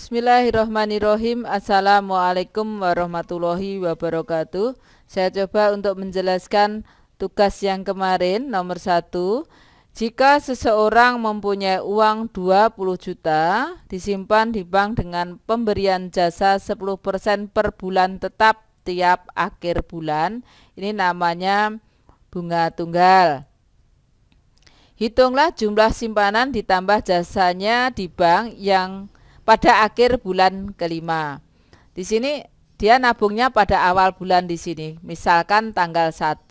Bismillahirrahmanirrahim. Assalamualaikum warahmatullahi wabarakatuh. Saya coba untuk menjelaskan tugas yang kemarin nomor 1. Jika seseorang mempunyai uang 20 juta disimpan di bank dengan pemberian jasa 10% per bulan tetap tiap akhir bulan, ini namanya bunga tunggal. Hitunglah jumlah simpanan ditambah jasanya di bank yang pada akhir bulan kelima. Di sini dia nabungnya pada awal bulan di sini. Misalkan tanggal 1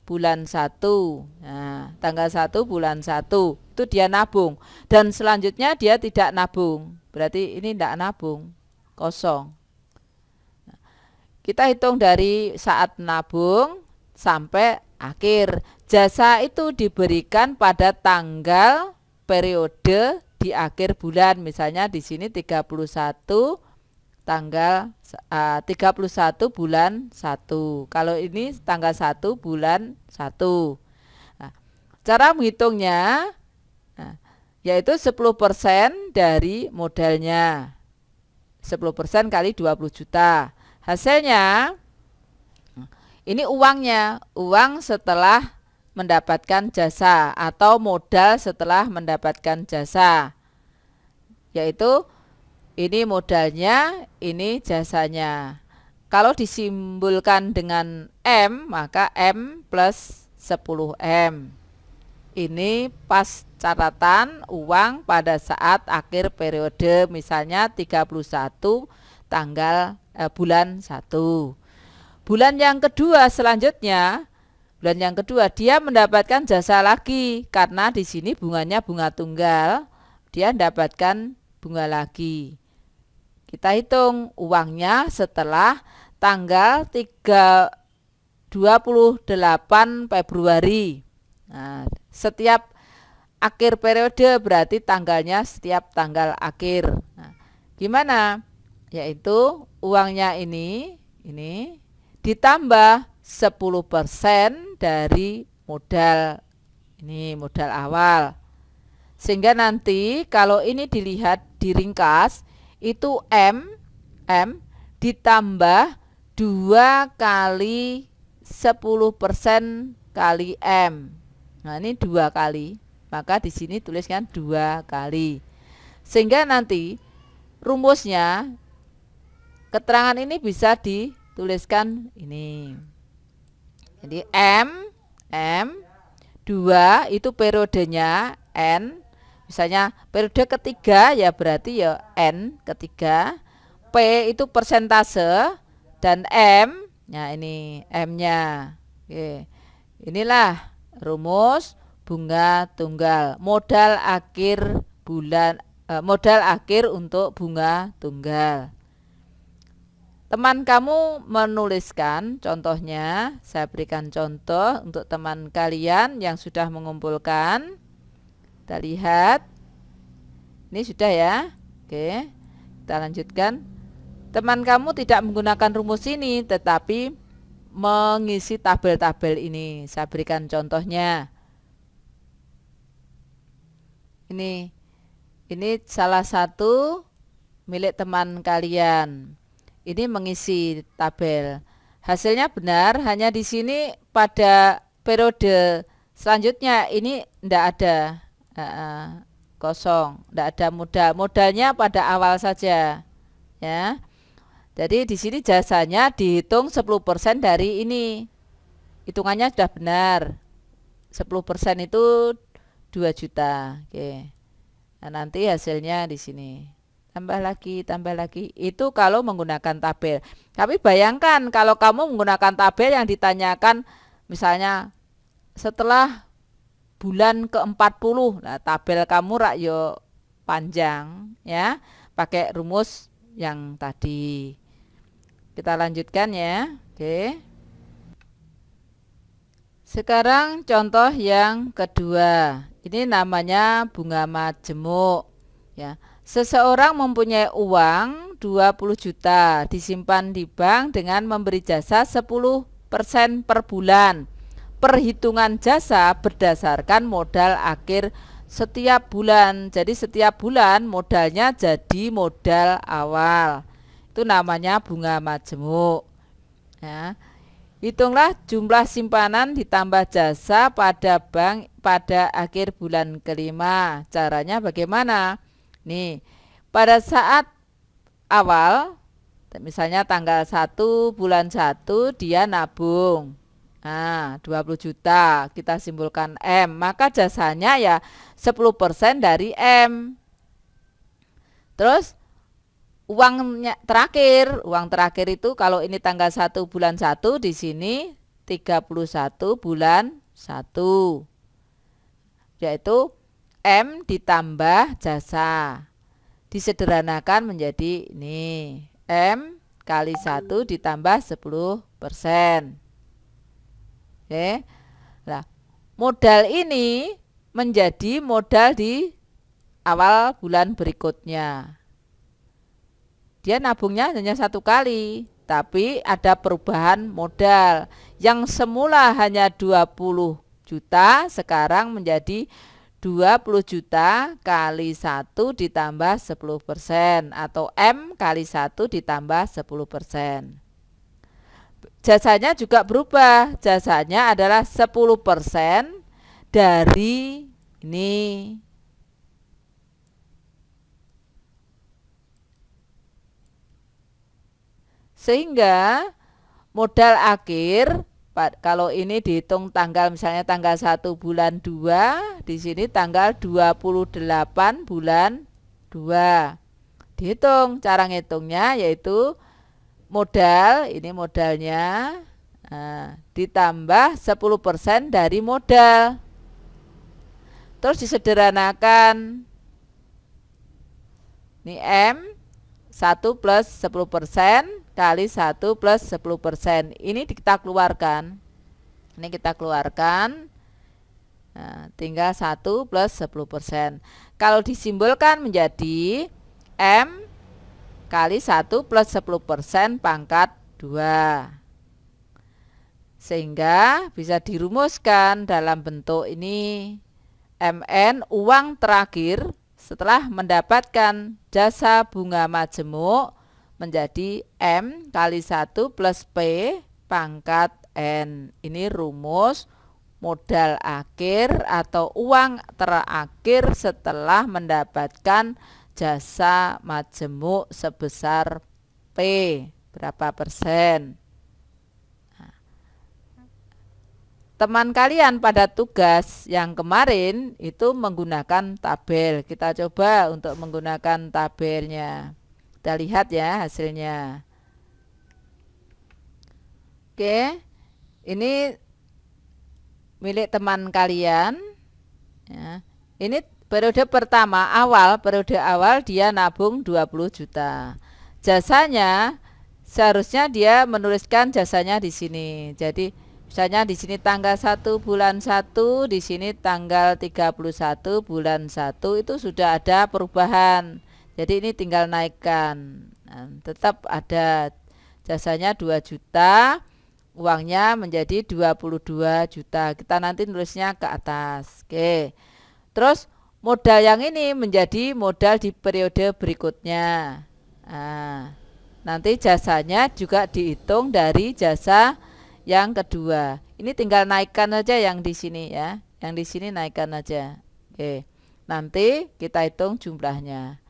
bulan 1. Nah, tanggal 1 bulan 1 itu dia nabung, dan selanjutnya dia tidak nabung. Berarti ini tidak nabung, kosong. Nah, kita hitung dari saat nabung sampai akhir. Jasa itu diberikan pada tanggal periode di akhir bulan, misalnya di sini 31 tanggal 31 bulan 1. Kalau ini tanggal 1 bulan 1. Nah, cara menghitungnya yaitu 10% dari modalnya. 10% kali 20 juta. Hasilnya ini uangnya, uang setelah mendapatkan jasa atau modal setelah mendapatkan jasa, yaitu ini modalnya, ini jasanya. Kalau disimbolkan dengan M, maka M plus 10M. Ini pas catatan uang pada saat akhir periode, misalnya 31 tanggal bulan 1. Bulan yang kedua selanjutnya, bulan yang kedua dia mendapatkan jasa lagi, karena di sini bunganya bunga tunggal, dia mendapatkan bunga lagi. Kita hitung uangnya setelah tanggal 28 Februari. Nah, setiap akhir periode berarti tanggalnya setiap tanggal akhir. Nah, gimana? Yaitu uangnya ini ditambah 10% dari modal. Ini modal awal. Sehingga nanti kalau ini dilihat diringkas, itu M ditambah 2 kali 10% kali M. Nah, ini 2 kali. Maka di sini tuliskan 2 kali. Sehingga nanti rumusnya, keterangan ini bisa dituliskan ini. Jadi M 2 itu periodenya N. Misalnya periode ketiga ya berarti ya N ketiga. P itu persentase, dan M, nah ini M-nya. Oke. Inilah rumus bunga tunggal. Modal akhir bulan, modal akhir untuk bunga tunggal. Teman kamu menuliskan contohnya, saya berikan contoh untuk teman kalian yang sudah mengumpulkan. Kita lihat, ini sudah ya. Oke, kita lanjutkan. Teman kamu tidak menggunakan rumus ini, tetapi mengisi tabel-tabel ini. Saya berikan contohnya. Ini salah satu milik teman kalian. Ini mengisi tabel. Hasilnya benar, hanya di sini pada periode selanjutnya ini tidak ada. Kosong, tidak ada modal. Modalnya pada awal saja, ya. Jadi di sini jasanya dihitung 10% dari ini. Hitungannya sudah benar. 10% itu 2 juta. Oke. Nah, nanti hasilnya di sini. Tambah lagi. Itu kalau menggunakan tabel. Tapi bayangkan kalau kamu menggunakan tabel yang ditanyakan misalnya setelah bulan ke-40, nah tabel kamu rak yo panjang ya, pakai rumus yang tadi. Kita lanjutkan ya. Oke. Sekarang contoh yang kedua. Ini namanya bunga majemuk ya. Seseorang mempunyai uang 20 juta disimpan di bank dengan memberi jasa 10% per bulan. Perhitungan jasa berdasarkan modal akhir setiap bulan. Jadi setiap bulan modalnya jadi modal awal. Itu namanya bunga majemuk. Ya. Hitunglah jumlah simpanan ditambah jasa pada bank pada akhir bulan kelima. Caranya bagaimana? Nih, pada saat awal, misalnya tanggal 1 bulan 1 dia nabung. Nah, 20 juta kita simpulkan M, maka jasanya ya 10% dari M. Terus uang terakhir itu kalau ini tanggal 1 bulan 1, di sini 31 bulan 1. Yaitu M ditambah jasa. Disederhanakan menjadi ini, M kali 1 ditambah 10%. Oke. Nah, modal ini menjadi modal di awal bulan berikutnya. Dia nabungnya hanya 1 kali, tapi ada perubahan modal. Yang semula hanya 20 juta, sekarang menjadi 20 juta kali 1 ditambah 10%, atau M kali 1 ditambah 10%. Jasanya juga berubah. Jasanya adalah 10% dari ini. Sehingga modal akhir, kalau ini dihitung tanggal, misalnya tanggal 1 bulan 2, di sini tanggal 28 bulan 2. Dihitung, cara ngitungnya yaitu modal, ini modalnya, ditambah 10% dari modal. Terus disederhanakan, ini M 1 plus 10% kali 1 plus 10%. Ini kita keluarkan. Ini kita keluarkan. Nah, tinggal 1 plus 10%. Kalau disimbolkan menjadi M kali 1 plus 10% pangkat 2. Sehingga bisa dirumuskan dalam bentuk ini, MN uang terakhir setelah mendapatkan jasa bunga majemuk menjadi M kali 1 plus P pangkat N. Ini rumus modal akhir atau uang terakhir setelah mendapatkan jasa majemuk sebesar P, berapa persen. Nah, teman kalian pada tugas yang kemarin itu menggunakan tabel. Kita coba untuk menggunakan tabelnya. Kita lihat ya hasilnya. Oke, ini milik teman kalian ya. Ini periode pertama, periode awal dia nabung 20 juta. Jasanya seharusnya dia menuliskan jasanya di sini. Jadi misalnya di sini tanggal 1 bulan 1, di sini tanggal 31 bulan 1, itu sudah ada perubahan. Jadi ini tinggal naikkan. Nah, tetap ada jasanya 2 juta, uangnya menjadi 22 juta. Kita nanti nulisnya ke atas. Oke. Terus modal yang ini menjadi modal di periode berikutnya. Nah, nanti jasanya juga dihitung dari jasa yang kedua. Ini tinggal naikkan saja yang di sini ya. Yang di sini naikkan aja. Oke. Nanti kita hitung jumlahnya.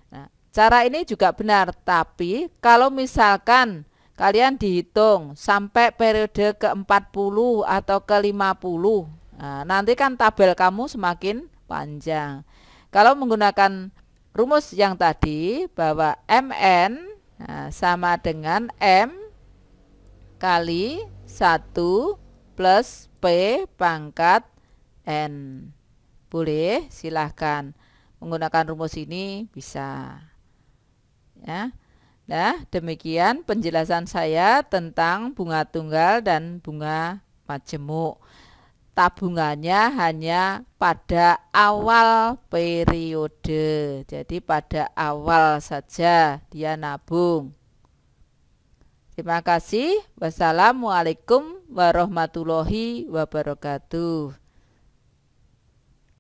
Nah, cara ini juga benar, tapi kalau misalkan kalian dihitung sampai periode ke-40 atau ke-50, nah, nanti kan tabel kamu semakin panjang. Kalau menggunakan rumus yang tadi bahwa MN sama dengan M kali 1 plus P pangkat N. Boleh, silahkan menggunakan rumus ini, bisa ya. Nah, demikian penjelasan saya tentang bunga tunggal dan bunga majemuk. Tabungannya hanya pada awal periode. Jadi pada awal saja dia nabung. Terima kasih. Wassalamualaikum warahmatullahi wabarakatuh.